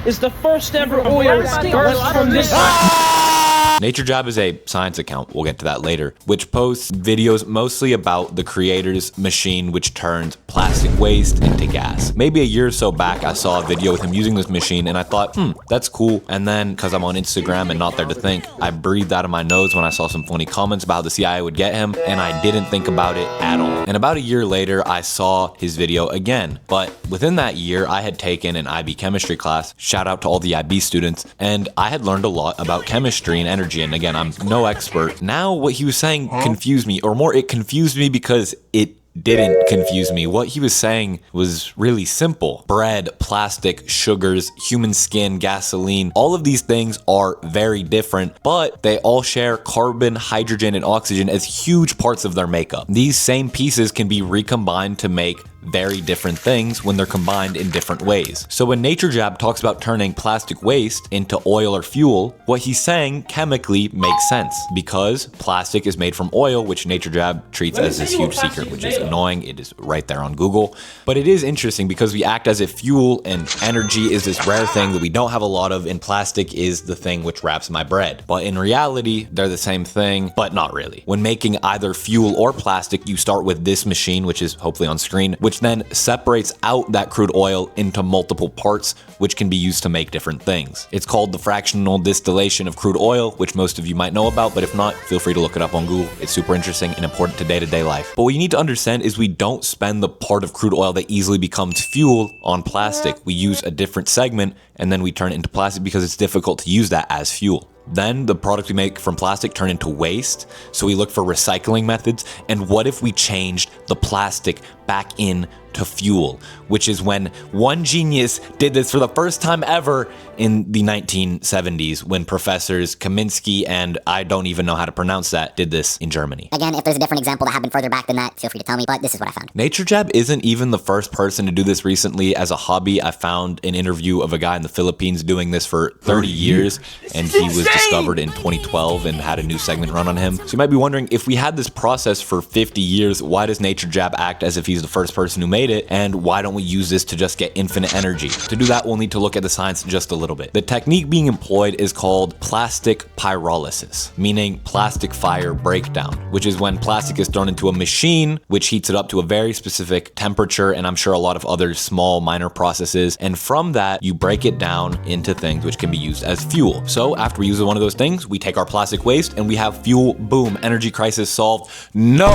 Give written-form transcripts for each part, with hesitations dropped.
is the first ever oil birthed from this. Naturejab is a science account, we'll get to that later, which posts videos mostly about the creator's machine which turns plastic waste into gas. Maybe a year or so back, I saw a video with him using this machine and I thought, that's cool. And then, because I'm on Instagram and not there to think, I breathed out of my nose when I saw some funny comments about how the CIA would get him, and I didn't think about it at all. And about a year later, I saw his video again. But within that year, I had taken an IB chemistry class, shout out to all the IB students, and I had learned a lot about chemistry and energy. And again, I'm no expert. Now what he was saying confused me, or more, it confused me because it didn't confuse me. What he was saying was really simple. Bread, plastic, sugars, human skin, gasoline, all of these things are very different, but they all share carbon, hydrogen, and oxygen as huge parts of their makeup. These same pieces can be recombined to make very different things when they're combined in different ways. So when Naturejab talks about turning plastic waste into oil or fuel, what he's saying chemically makes sense because plastic is made from oil, which Naturejab treats as this huge secret, which is annoying. It is right there on Google. But it is interesting because we act as if fuel and energy is this rare thing that we don't have a lot of, and plastic is the thing which wraps my bread. But in reality, they're the same thing, but not really. When making either fuel or plastic, you start with this machine, which is hopefully on screen, which then separates out that crude oil into multiple parts, which can be used to make different things. It's called the fractional distillation of crude oil, which most of you might know about, but if not, feel free to look it up on Google. It's super interesting and important to day-to-day life. But what you need to understand is we don't spend the part of crude oil that easily becomes fuel on plastic. We use a different segment and then we turn it into plastic because it's difficult to use that as fuel. Then the products we make from plastic turn into waste, so we look for recycling methods. And what if we changed the plastic back into fuel, which is when one genius did this for the first time ever in the 1970s when professors Kaminsky and I don't even know how to pronounce that did this in Germany. Again, if there's a different example that happened further back than that, feel free to tell me, but this is what I found. Naturejab isn't even the first person to do this recently as a hobby. I found an interview of a guy in the Philippines doing this for 30 years, and he was discovered in 2012 and had a new segment run on him. So you might be wondering, if we had this process for 50 years, why does Naturejab act as if he's the first person who made it, and why don't we use this to just get infinite energy? To do that, we'll need to look at the science just a little bit. The technique being employed is called plastic pyrolysis, meaning plastic fire breakdown, which is when plastic is thrown into a machine, which heats it up to a very specific temperature, and I'm sure a lot of other small minor processes, and from that, you break it down into things which can be used as fuel. So after we use one of those things, we take our plastic waste and we have fuel. Boom, energy crisis solved. No,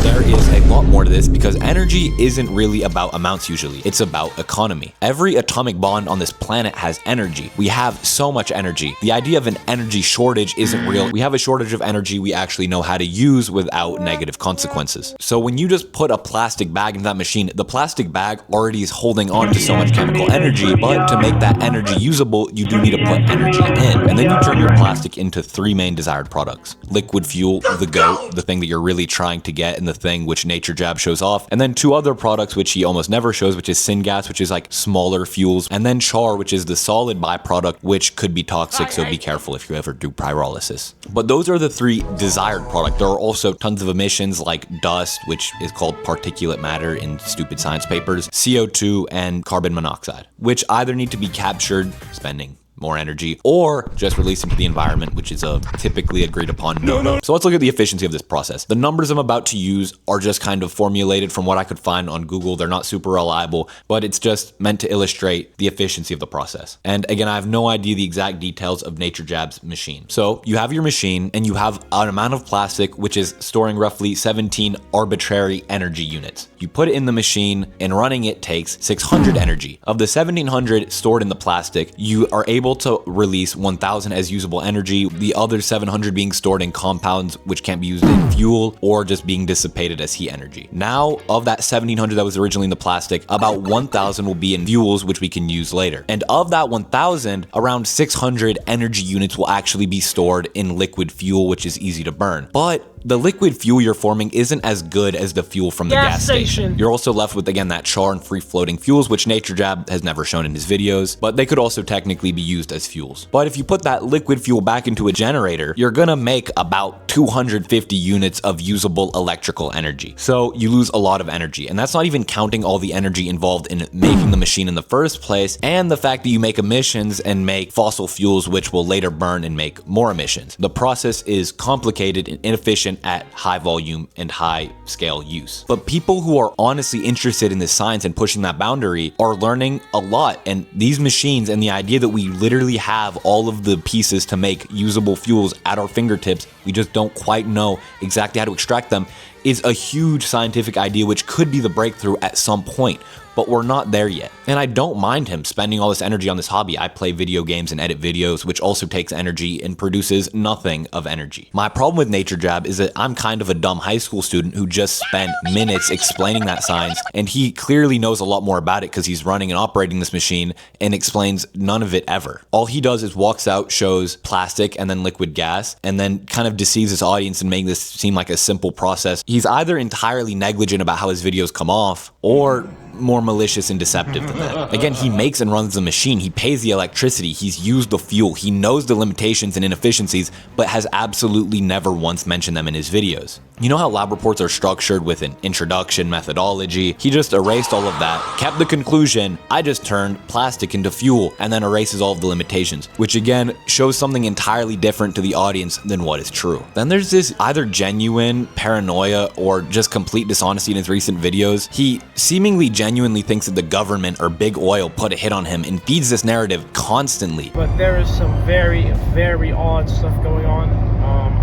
there is a lot more to this because energy isn't really about amounts usually. It's about economy. Every atomic bond on this planet has energy. We have so much energy. The idea of an energy shortage isn't real. We have a shortage of energy we actually know how to use without negative consequences. So when you just put a plastic bag into that machine, the plastic bag already is holding on to so much chemical energy, but to make that energy usable, you do need to put energy in. And then you turn your plastic into three main desired products. Liquid fuel, the GOAT, the thing that you're really trying to get and the thing which Naturejab shows off. And then two other products which he almost never shows, which is syngas, which is like smaller fuels. And then char, which is the solid byproduct, which could be toxic, so be careful if you ever do pyrolysis. But those are the three desired products. There are also tons of emissions like dust, which is called particulate matter in stupid science papers, CO2, and carbon monoxide, which either need to be captured, spending more energy, or just release into the environment, which is a typically agreed upon no. So let's look at the efficiency of this process. The numbers I'm about to use are just kind of formulated from what I could find on Google. They're not super reliable, but it's just meant to illustrate the efficiency of the process. And again, I have no idea the exact details of Naturejab's machine. So you have your machine and you have an amount of plastic, which is storing roughly 17 arbitrary energy units. You put it in the machine and running it takes 600 energy. Of the 1700 stored in the plastic, you are able to release 1000 as usable energy, the other 700 being stored in compounds which can't be used in fuel or just being dissipated as heat energy. Now, of that 1700 that was originally in the plastic, about 1000 will be in fuels which we can use later. And of that 1000, around 600 energy units will actually be stored in liquid fuel, which is easy to burn. But the liquid fuel you're forming isn't as good as the fuel from the gas station. You're also left with, again, that char and free-floating fuels, which Naturejab has never shown in his videos, but they could also technically be used as fuels. But if you put that liquid fuel back into a generator, you're gonna make about 250 units of usable electrical energy. So you lose a lot of energy, and that's not even counting all the energy involved in making the machine in the first place, and the fact that you make emissions and make fossil fuels which will later burn and make more emissions. The process is complicated and inefficient at high volume and high scale use. But people who are honestly interested in this science and pushing that boundary are learning a lot, and these machines and the idea that we literally have all of the pieces to make usable fuels at our fingertips, we just don't quite know exactly how to extract them, is a huge scientific idea which could be the breakthrough at some point. But we're not there yet. And I don't mind him spending all this energy on this hobby. I play video games and edit videos, which also takes energy and produces nothing of energy. My problem with Naturejab is that I'm kind of a dumb high school student who just spent minutes explaining that science, and he clearly knows a lot more about it because he's running and operating this machine and explains none of it ever. All he does is walks out, shows plastic and then liquid gas, and then kind of deceives his audience and making this seem like a simple process. He's either entirely negligent about how his videos come off, or more malicious and deceptive than that. Again, he makes and runs the machine, he pays the electricity, he's used the fuel, he knows the limitations and inefficiencies, but has absolutely never once mentioned them in his videos. You know how lab reports are structured with an introduction, methodology? He just erased all of that, kept the conclusion, I just turned plastic into fuel, and then erases all of the limitations, which again shows something entirely different to the audience than what is true. Then there's this either genuine paranoia or just complete dishonesty in his recent videos. He seemingly genuinely thinks that the government or big oil put a hit on him and feeds this narrative constantly. But there is some very, very odd stuff going on.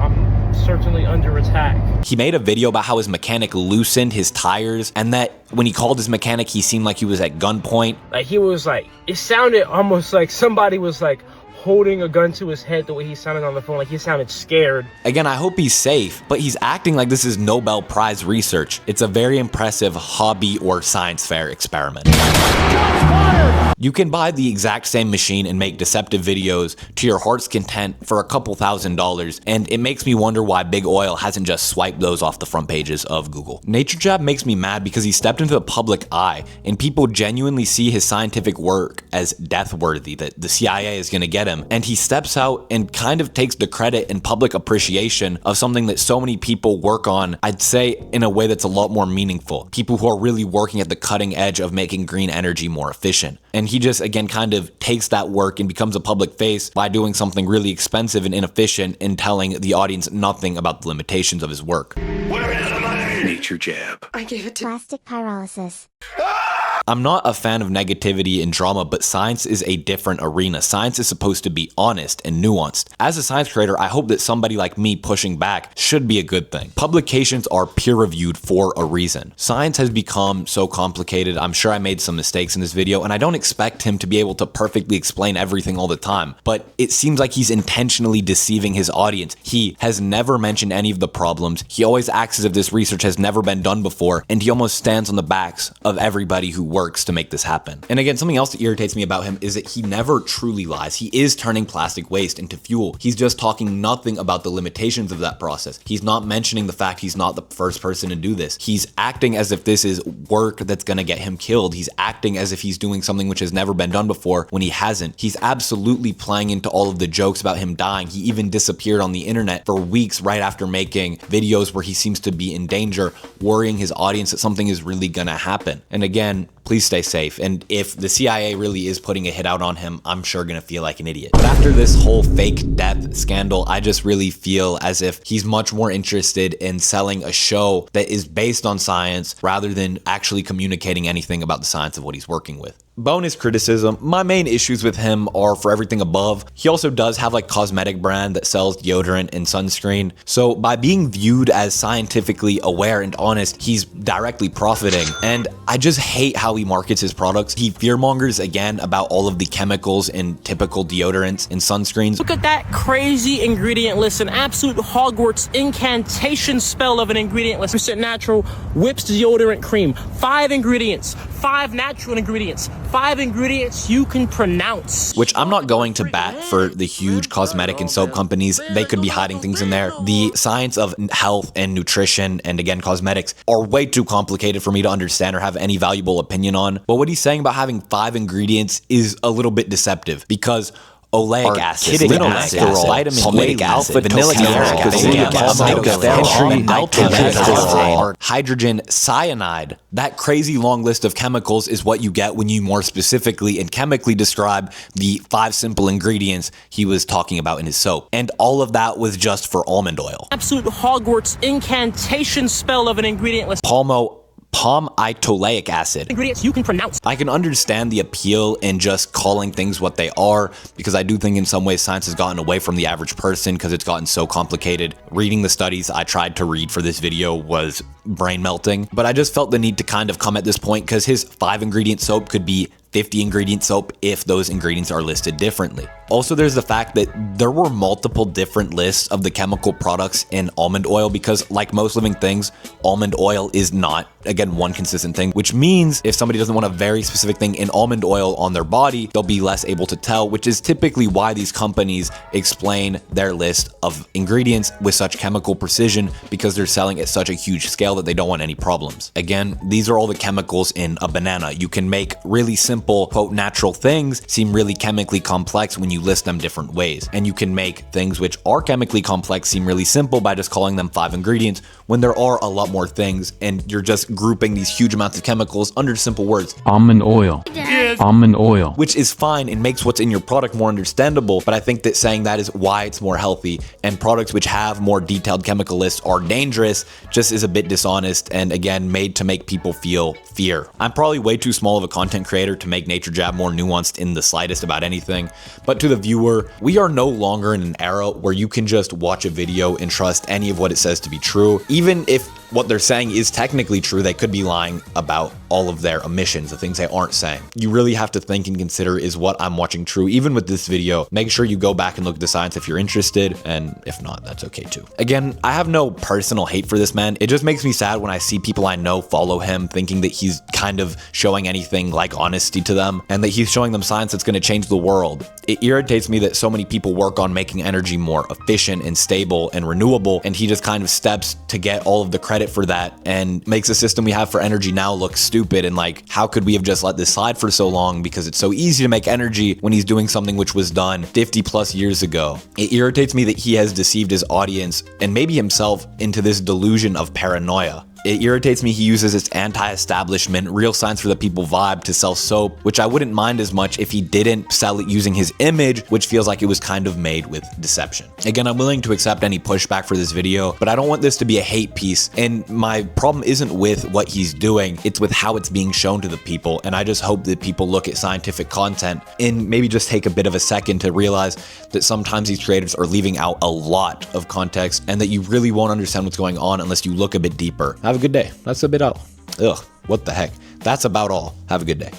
I'm certainly under attack. He made a video about how his mechanic loosened his tires, and that when he called his mechanic, he seemed like he was at gunpoint. Like, he was like, it sounded almost like somebody was like holding a gun to his head the way he sounded on the phone, like he sounded scared. Again, I hope he's safe, but he's acting like this is Nobel Prize research. It's a very impressive hobby or science fair experiment. You can buy the exact same machine and make deceptive videos to your heart's content for a couple $1,000s, and it makes me wonder why Big Oil hasn't just swiped those off the front pages of Google. Naturejab makes me mad because he stepped into the public eye, and people genuinely see his scientific work as death-worthy, that the CIA is gonna get him, and he steps out and kind of takes the credit and public appreciation of something that so many people work on, I'd say in a way that's a lot more meaningful. People who are really working at the cutting edge of making green energy more efficient. And he just, again, kind of takes that work and becomes a public face by doing something really expensive and inefficient and telling the audience nothing about the limitations of his work. Where is the money? Naturejab. I gave it to Plastic pyrolysis. I'm not a fan of negativity and drama, but science is a different arena. Science is supposed to be honest and nuanced. As a science creator, I hope that somebody like me pushing back should be a good thing. Publications are peer-reviewed for a reason. Science has become so complicated. I'm sure I made some mistakes in this video, and I don't expect him to be able to perfectly explain everything all the time, but it seems like he's intentionally deceiving his audience. He has never mentioned any of the problems. He always acts as if this research has never been done before, and he almost stands on the backs of everybody who works to make this happen. And again, something else that irritates me about him is that he never truly lies. He is turning plastic waste into fuel. He's just talking nothing about the limitations of that process. He's not mentioning the fact he's not the first person to do this. He's acting as if this is work that's gonna get him killed. He's acting as if he's doing something which has never been done before when he hasn't. He's absolutely playing into all of the jokes about him dying. He even disappeared on the internet for weeks right after making videos where he seems to be in danger, worrying his audience that something is really gonna happen. And again, please stay safe. And if the CIA really is putting a hit out on him, I'm sure gonna feel like an idiot. But after this whole fake death scandal, I just really feel as if he's much more interested in selling a show that is based on science rather than actually communicating anything about the science of what he's working with. Bonus criticism, my main issues with him are for everything above. He also does have like cosmetic brand that sells deodorant and sunscreen. So by being viewed as scientifically aware and honest, he's directly profiting. And I just hate how he markets his products. He fearmongers again about all of the chemicals in typical deodorants and sunscreens. Look at that crazy ingredient list, an absolute Hogwarts incantation spell of an ingredient list. 100% natural whips deodorant cream, 5 ingredients, 5 natural ingredients, 5 ingredients you can pronounce. Which I'm not going to bat for the huge cosmetic and soap companies. They could be hiding things in there. The science of health and nutrition and again cosmetics are way too complicated for me to understand or have any valuable opinion on. But what he's saying about having 5 ingredients is a little bit deceptive because oleic acid, linoleic acid, vitamin palmitic acid, vanillic acid, hydrogen cyanide. That crazy long list of chemicals is what you get when you more specifically and chemically describe the 5 simple ingredients he was talking about in his soap. And all of that was just for almond oil. Absolute Hogwarts incantation spell of an ingredient list. Palmitoleic acid. Ingredients you can pronounce. I can understand the appeal in just calling things what they are because I do think in some ways science has gotten away from the average person because it's gotten so complicated. Reading the studies I tried to read for this video was brain melting, but I just felt the need to kind of come at this point because his 5 ingredient soap could be 50 ingredient soap if those ingredients are listed differently. Also, there's the fact that there were multiple different lists of the chemical products in almond oil because like most living things, almond oil is not, again, one consistent thing, which means if somebody doesn't want a very specific thing in almond oil on their body, they'll be less able to tell, which is typically why these companies explain their list of ingredients with such chemical precision because they're selling at such a huge scale that they don't want any problems. Again, these are all the chemicals in a banana. You can make really simple, quote, natural things seem really chemically complex when you list them different ways. And you can make things which are chemically complex seem really simple by just calling them 5 ingredients when there are a lot more things and you're just grouping these huge amounts of chemicals under simple words. Almond oil. Yes. Almond oil. Which is fine and makes what's in your product more understandable, but I think that saying that is why it's more healthy and products which have more detailed chemical lists are dangerous just is a bit dishonest and again made to make people feel fear. I'm probably way too small of a content creator to make Naturejab more nuanced in the slightest about anything, but to the viewer, we are no longer in an era where you can just watch a video and trust any of what it says to be true. Even if what they're saying is technically true, they could be lying about all of their omissions, the things they aren't saying. You really have to think and consider, is what I'm watching true? Even with this video, make sure you go back and look at the science if you're interested, and if not, that's okay too. Again, I have no personal hate for this man. It just makes me sad when I see people I know follow him thinking that he's kind of showing anything like honesty to them and that he's showing them science that's going to change the world. It irritates me that so many people work on making energy more efficient and stable and renewable, and he just kind of steps to get all of the credit for that and makes the system we have for energy now look stupid. And like, how could we have just let this slide for so long because it's so easy to make energy when he's doing something which was done 50 plus years ago? It irritates me that he has deceived his audience and maybe himself into this delusion of paranoia. It irritates me he uses this anti-establishment, real science for the people vibe to sell soap, which I wouldn't mind as much if he didn't sell it using his image, which feels like it was kind of made with deception. Again, I'm willing to accept any pushback for this video, but I don't want this to be a hate piece. And my problem isn't with what he's doing, it's with how it's being shown to the people. And I just hope that people look at scientific content and maybe just take a bit of a second to realize that sometimes these creators are leaving out a lot of context and that you really won't understand what's going on unless you look a bit deeper. Have a good day. That's a bit all. Ugh, what the heck. That's about all. Have a good day.